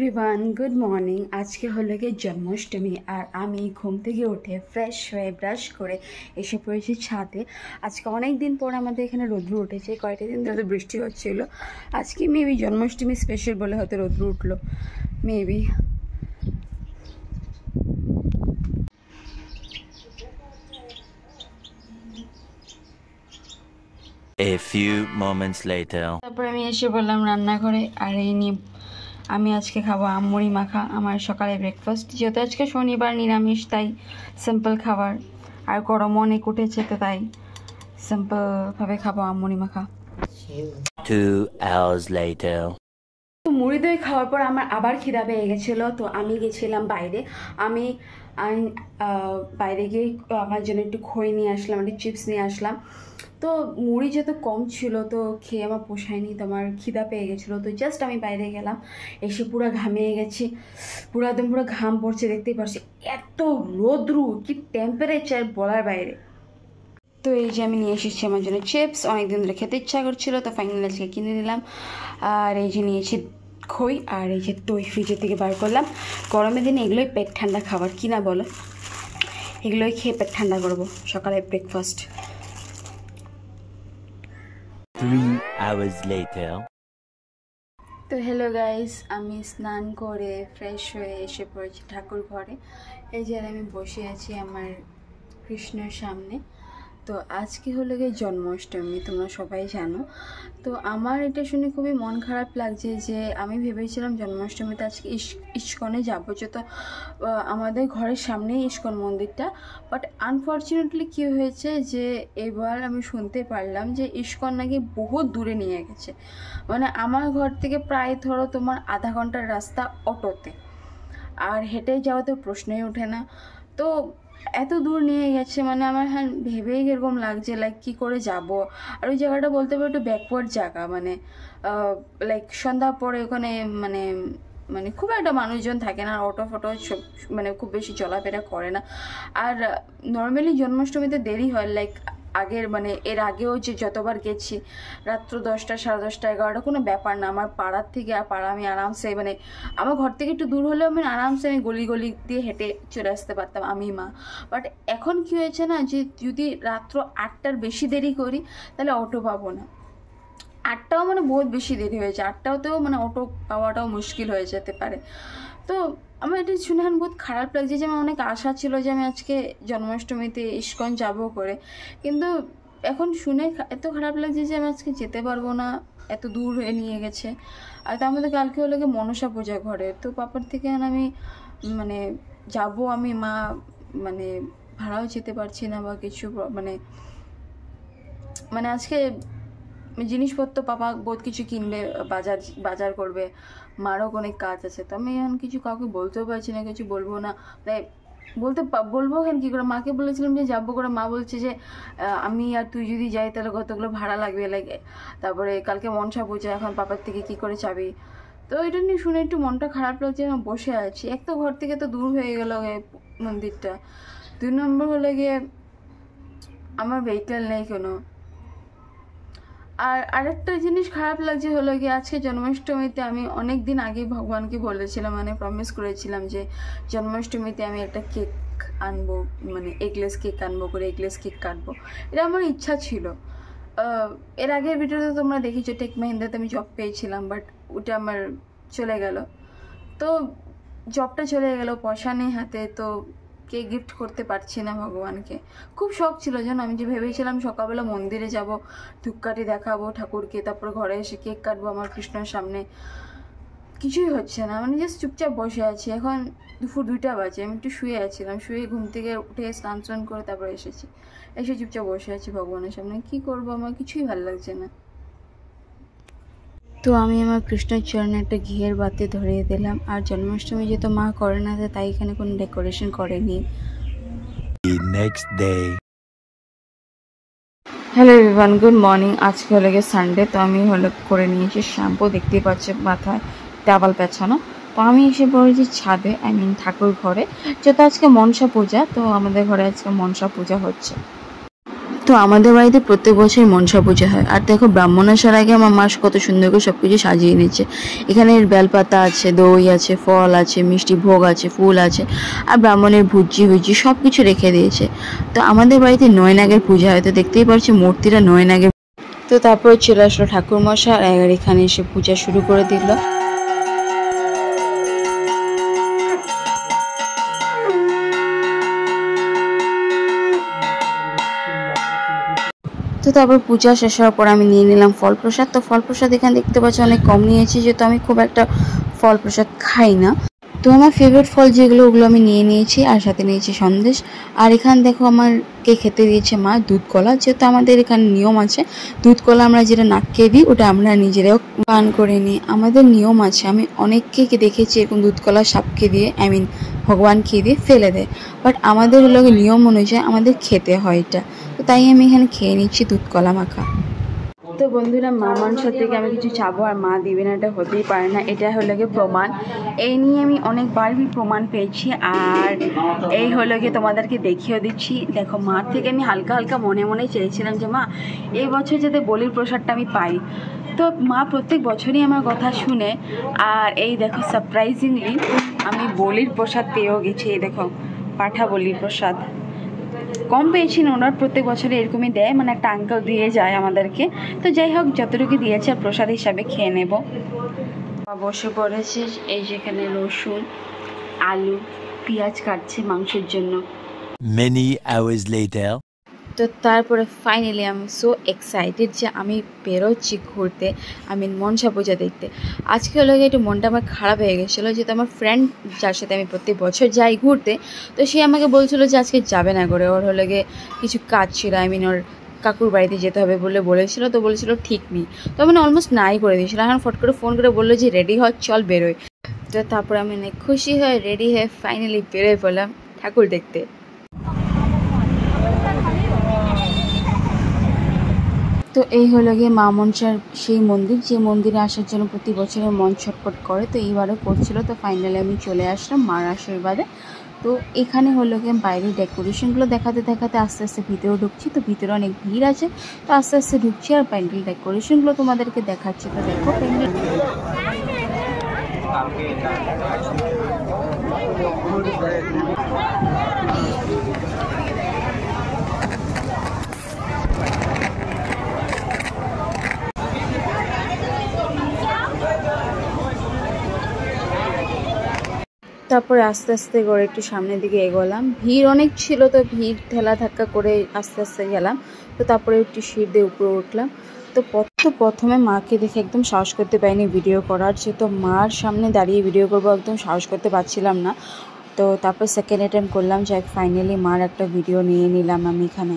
Everyone, good morning. আজকে হলো গিয়ে জন্মাষ্টমী, আর আমি ঘুম থেকে উঠে ফ্রেশ হয়ে ব্রাশ করে এসে পড়েছি ছাদে। আজকে অনেক দিন পর আমাদের এখানে রোদ্র উঠেছে, কয়েকটা দিন ধরে বৃষ্টি হচ্ছিল। আজকে মেবি জন্মাষ্টমী স্পেশাল বলে হয়তো রোদ্র উঠলো, maybe. A few moments later. তারপরে আমি এসে বললাম রান্নাঘরে, আর এই নিয়ে আমি আজকে খাবো আমুড়ি মাখা, আমার সকালে ব্রেকফাস্ট। যেহেতু আজকে শনিবার নিরামিষ, তাই সিম্পল খাবার, আর গরমও অনেক উঠেছে, তো তাই সিম্পলভাবে খাবো আমুড়ি মাখা। 2 hours later. তো মুড়ি দই খাওয়ার পর আমার আবার খিদা পেয়ে গেছিলো, তো আমি গেছিলাম বাইরে। আমি বাইরে গিয়ে আমার জন্য একটু খই নিয়ে আসলাম, একটু চিপস নিয়ে আসলাম। তো মুড়ি যেহেতু কম ছিল, তো খেয়ে আমার পোষায়নি, তো আমার খিদা পেয়ে গেছিলো। তো জাস্ট আমি বাইরে গেলাম, এসে পুরো ঘামিয়ে গেছি, পুরো একদম পুরো ঘাম পড়ছে, দেখতেই পারছি। এত রোদ্রু, কি টেম্পারেচার বলার বাইরে। তো এই যে আমি নিয়ে এসেছি আমার জন্য চিপস, অনেকদিন ধরে খেতে ইচ্ছা করছিল, তো ফাইনালি আজকে কিনে নিলাম। আর এই যে নিয়েছি খই, আর এই যে দই ফ্রিজের থেকে বার করলাম। গরমের দিনে এগুলোই পেট ঠান্ডা খাবার, কি না বলো? এগুলোই খেয়ে পেট ঠান্ডা করবো সকালে ব্রেকফাস্ট। 3 hours later. তো হ্যালো গাইস, আমি স্নান করে ফ্রেশ হয়ে এসে পড়েছি ঠাকুর ঘরে। এই যে আমি বসে আছি আমার কৃষ্ণের সামনে। তো আজকে হলো গিয়ে জন্মাষ্টমী, তোমরা সবাই জানো। তো আমার এটা শুনে খুবই মন খারাপ লাগছে যে আমি ভেবেছিলাম জন্মাষ্টমীতে আজকে ইস্কনে যাবো, যেহেতু আমাদের ঘরের সামনেই ইস্কন মন্দিরটা। বাট আনফর্চুনেটলি কী হয়েছে যে এবার আমি শুনতে পারলাম যে ইস্কন নাকি বহুত দূরে নিয়ে গেছে। মানে আমার ঘর থেকে প্রায় ধরো তোমার আধা ঘন্টার রাস্তা অটোতে, আর হেঁটে যাওয়া তো প্রশ্নই ওঠে না। তো এত দূর নিয়ে গেছে, মানে আমার ভেবেই এরকম লাগছে লাইক কী করে যাব। আর ওই জায়গাটা বলতে পারো একটু ব্যাকওয়ার্ড জায়গা, মানে লাইক সন্ধ্যা পরে ওখানে মানে মানে খুব একটা মানুষজন থাকে না, অটো ফটো সব মানে খুব বেশি চলাফেরা করে না। আর নর্মালি জন্মাষ্টমীতে দেরি হয়, লাইক আগের মানে এর আগেও যে যতবার গেছি রাত্র 10টা, 10:30, 11টা কোনো ব্যাপার না। আমার পাড়ার থেকে আর পাড়া আমি আরামসে, মানে আমার ঘর থেকে একটু দূর হলেও আমি আরামসে আমি গলি গলি দিয়ে হেঁটে চলে আসতে পারতাম আমি মা। বাট এখন কী হয়েছে না, যে যদি রাত্র 8টার বেশি দেরি করি তাহলে অটো পাবো না। 8টাও মানে বহুত বেশি দেরি হয়েছে, 8টাতেও মানে অটো পাওয়াটাও মুশকিল হয়ে যেতে পারে। তো আমার এটা শুনে এখন বহুত খারাপ লাগছে যে আমার অনেক আশা ছিল যে আমি আজকে জন্মাষ্টমীতে ইস্কন যাবো করে, কিন্তু এখন শুনে এত খারাপ লাগছে যে আমি আজকে যেতে পারবো না, এত দূর হয়ে নিয়ে গেছে। আর তার মধ্যে কালকে হলো গিয়ে মনসা পূজা ঘরে, তো পাপার থেকে আমি মানে যাব, আমি মা মানে ভাড়াও যেতে পারছি না বা কিছু, মানে মানে আজকে জিনিসপত্র পাপা বহুত কিছু কিনবে, বাজার করবে, মারও অনেক কাজ আছে। তো আমি এখন কিছু কাউকে বলতেও পারছি না, কিছু বলবো না, তাই বলবো এখন কী করে। মাকে বলেছিলাম যে যাবো করে, মা বলছে যে আমি আর তুই যদি যাই তাহলে কতগুলো ভাড়া লাগবে লাগে, তারপরে কালকে মনসা পূজা, এখন পাপার থেকে কী করে যাবি। তো এটা নিয়ে শুনে একটু মনটা খারাপ লাগছে, আমি বসে আছি। এক তো ঘর থেকে তো দূর হয়ে গেল মন্দিরটা, 2 নম্বর হলে গিয়ে আমার ভেহিকেল নেই কোনো। আর আরেকটা জিনিস খারাপ লাগছে হলো গিয়ে আজকে জন্মাষ্টমীতে আমি অনেক দিন আগে ভগবানকে বলেছিলাম, মানে প্রমিস করেছিলাম যে জন্মাষ্টমীতে আমি একটা কেক আনবো, মানে এগলেস কেক আনবো করে, এগলেস কেক কাটবো, এটা আমার ইচ্ছা ছিল। এর আগের ভিডিওতে তোমরা দেখেছো টেক মাহিন্দ্রাতে আমি জব পেয়েছিলাম, বাট ওটা আমার চলে গেল। তো জবটা চলে গেল, পয়সা নেই হাতে, তো কেক গিফট করতে পারছি না ভগবানকে। খুব শখ ছিল যেন, আমি যে ভেবেছিলাম সকালবেলা মন্দিরে যাব, ধূপকাঠি দেখাবো ঠাকুরকে, তারপর ঘরে এসে কেক কাটবো আমার কৃষ্ণের সামনে, কিছুই হচ্ছে না। মানে জাস্ট চুপচাপ বসে আছি। এখন দুপুর 2টা বাজে, আমি একটু শুয়ে আছিলাম, শুয়ে ঘুম থেকে উঠে স্নান করে তারপর এসে চুপচাপ বসে আছি ভগবানের সামনে। কি করব, আমার কিছুই ভালো লাগছে না। তো আমি আমার কৃষ্ণের চরণে একটা ঘিয়ের বাতি ধরিয়ে দিলাম। আর জন্মাষ্টমী যেহেতু মা করে না, তাই এখানে কোনো ডেকোরেশন করেনি। Next day. Hello everyone, good morning. আজকে হলো গিয়ে সানডে, তো আমি হলো করে নিয়েছি শ্যাম্পু, দেখতেই পাচ্ছি মাথায় টাওয়াল পেঁচানো। তো আমি এসে পড়েছি ছাদে, ঠাকুর ঘরে, যেহেতু আজকে মনসা পূজা, তো আমাদের ঘরে আজকে মনসা পূজা হচ্ছে। তো আমাদের বাড়িতে প্রত্যেক বছর মনসা পূজা হয়। আর দেখো ব্রাহ্মণ আসার আগে আমার মা কত সুন্দর করে সবকিছু সাজিয়ে নিচ্ছে। এখানে বেলপাতা আছে, দই আছে, ফল আছে, মিষ্টি ভোগ আছে, ফুল আছে, আর ব্রাহ্মণের ভুজি সব কিছু রেখে দিয়েছে। তো আমাদের বাড়িতে 9 নাগের পূজা হয়, তো দেখতেই পাচ্ছি মূর্তিটা 9 নাগের। তো তারপর চলে আসলো ঠাকুরমশাই আর এখানে এসে পূজা শুরু করে দিল। তো তারপর পূজা শেষ হওয়ার পর আমি নিয়ে নিলাম ফল প্রসাদ। তো ফল প্রসাদ এখানে দেখতে পাচ্ছি অনেক কম নিয়েছি, যেহেতু আমি খুব একটা ফল প্রসাদ খাই না। তো আমার ফেভারিট ফল যেগুলো ওগুলো আমি নিয়ে নিয়েছি, আর সাথে নিয়েছি সন্দেশ। আর এখানে দেখো আমাকে খেতে দিয়েছে মা দুধ কলা, যেহেতু আমাদের এখানে নিয়ম আছে দুধ কলা আমরা যেটা নাককে দিই ওটা আমরা নিজেরাও পান করে নিই, আমাদের নিয়ম আছে। আমি অনেককে দেখেছি এরকম দুধ কলা সাপকে দিয়ে ভগবানকে দিয়ে ফেলে দেয়, বাট আমাদের হলো নিয়ম অনুযায়ী আমাদের খেতে হয় এটা। তো তাই আমি এখানে খেয়ে নিচ্ছি দুধ কলা মাখা। তো বন্ধুরা, মা মানুষের থেকে আমি কিছু চাবো আর মা দিবে না, এটা হতেই পারে না। এটা হলো গিয়ে প্রমাণ, এই নিয়ে আমি অনেকবার প্রমাণ পেয়েছি। আর এই হলো গিয়ে তোমাদেরকে দেখিয়ে দিচ্ছি। দেখো, মার থেকে আমি হালকা হালকা মনে মনে চেয়েছিলাম যে মা এই বছর যাতে বলির প্রসাদটা আমি পাই। তো মা প্রত্যেক বছরই আমার কথা শুনে, আর এই দেখো সারপ্রাইজিংলি আমি বলির প্রসাদ পেয়েও গেছি। এই দেখো পাঠা বলির প্রসাদ। কম পেয়েছি না, ওনার প্রত্যেক বছরে এরকমই দেয়, মানে একটা আঙ্কেল দিয়ে যায় আমাদেরকে। তো যাই হোক, যতটুকু দিয়েছে আর প্রসাদ হিসাবে খেয়ে নেব। বসে পড়েছে, এই যেখানে রসুন, আলু, পেঁয়াজ কাটছে মাংসের জন্য। Many hours later. তো তারপরে ফাইনালি আমি সো এক্সাইটেড যে আমি বেরোচ্ছি ঘুরতে, মনসা পূজা দেখতে। আজকে হলো গিয়ে একটু মনটা আমার খারাপ হয়ে গেছিলো, যেহেতু আমার ফ্রেন্ড যার সাথে আমি প্রত্যেক বছর যাই ঘুরতে, তো সে আমাকে বলছিল যে আজকে যাবে না করে, ওর হলো গিয়ে কিছু কাজ ছিল, ওর কাকুর বাড়িতে যেতে হবে বলে বলেছিল। তো বলেছিল ঠিক নেই, তো আমি অলমোস্ট নাই করে দিয়েছিলাম। এখন ফট করে ফোন করে বললো যে রেডি হ, চল বেরোয়। তো তারপরে আমি অনেক খুশি হয়ে রেডি হয়ে ফাইনালি বেরোয় পড়লাম ঠাকুর দেখতে। তো এই হলো গিয়ে মা মনসার সেই মন্দির, যে মন্দিরে আসার জন্য প্রতি বছরের মন ছটফট করে, তো এইবারও করছিল। তো ফাইনালি আমি চলে আসলাম মার আশীর্বাদে। তো এখানে হলো গিয়ে বাইরের ডেকোরেশনগুলো দেখাতে দেখাতে আস্তে আস্তে ভিতরেও ঢুকছি। তো ভিতরে অনেক ভিড় আছে, তো আস্তে আস্তে ঢুকছি আর প্যান্ডেল ডেকোরেশনগুলো তোমাদেরকে দেখাচ্ছি। তো দেখো প্যান্ডেল। তারপরে আস্তে আস্তে করে একটু সামনের দিকে এগোলাম, ভিড় অনেক ছিল, তো ভিড় ঠেলা ধাক্কা করে আস্তে আস্তে গেলাম। তো তারপরে একটু সিঁড়ি দিয়ে উপরে উঠলাম। তো প্রথমে মাকে দেখে একদম সাহস করতে পারিনি ভিডিও করার, যেহেতু মার সামনে দাঁড়িয়ে ভিডিও করবো একদম সাহস করতে পারছিলাম না। তো তারপর সেকেন্ড অ্যাটেম্প করলাম, যাই ফাইনালি মার একটা ভিডিও নিয়ে নিলাম আমি এখানে।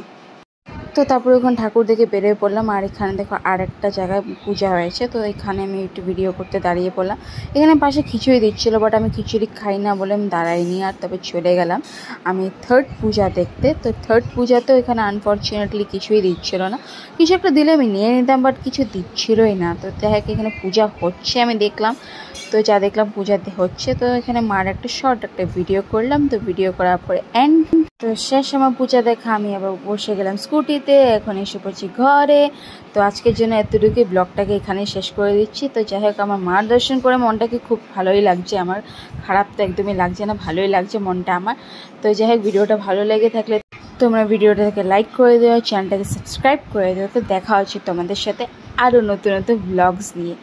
তো তারপরে ওখানে ঠাকুর দেখে বেরিয়ে পড়লাম। আর এখানে দেখো আর একটা জায়গায় পূজা হয়েছে, তো এখানে আমি একটু ভিডিও করতে দাঁড়িয়ে পড়লাম। এখানে পাশে খিচুড়ি দিচ্ছিলো, বাট আমি খিচুড়ি খাই না বলে আমি দাঁড়াইনি, আর তবে চলে গেলাম আমি থার্ড পূজা দেখতে। তো থার্ড পূজাতেও এখানে আনফর্চুনেটলি কিছুই দিচ্ছিলো না, কিছু একটা দিলে আমি নিয়ে নিতাম, বাট কিছু দিচ্ছিলোই না। তো দেখা এখানে পূজা হচ্ছে আমি দেখলাম, তো যা দেখলাম পূজা হচ্ছে। তো এখানে মার একটা শর্ট একটা ভিডিও করলাম। তো ভিডিও করার পরে এন্ড তো শেষ আমার পূজা দেখা, আমি আবার বসে গেলাম স্কুটিতে, এখন এসে পড়ছি ঘরে। তো আজকের জন্য এতটুকুই, ব্লগটাকে এখানেই শেষ করে দিচ্ছি। তো যাই হোক, আমার মার দর্শন করে মনটাকে খুব ভালোই লাগছে, আমার খারাপ তো একদমই লাগছে না, ভালোই লাগছে মনটা আমার। তো যাই হোক, ভিডিওটা ভালো লেগে থাকলে তোমরা ভিডিওটাকে লাইক করে দিও, চ্যানেলটাকে সাবস্ক্রাইব করে দিও। তো দেখা হচ্ছে তোমাদের সাথে আরও নতুন নতুন ব্লগস নিয়ে।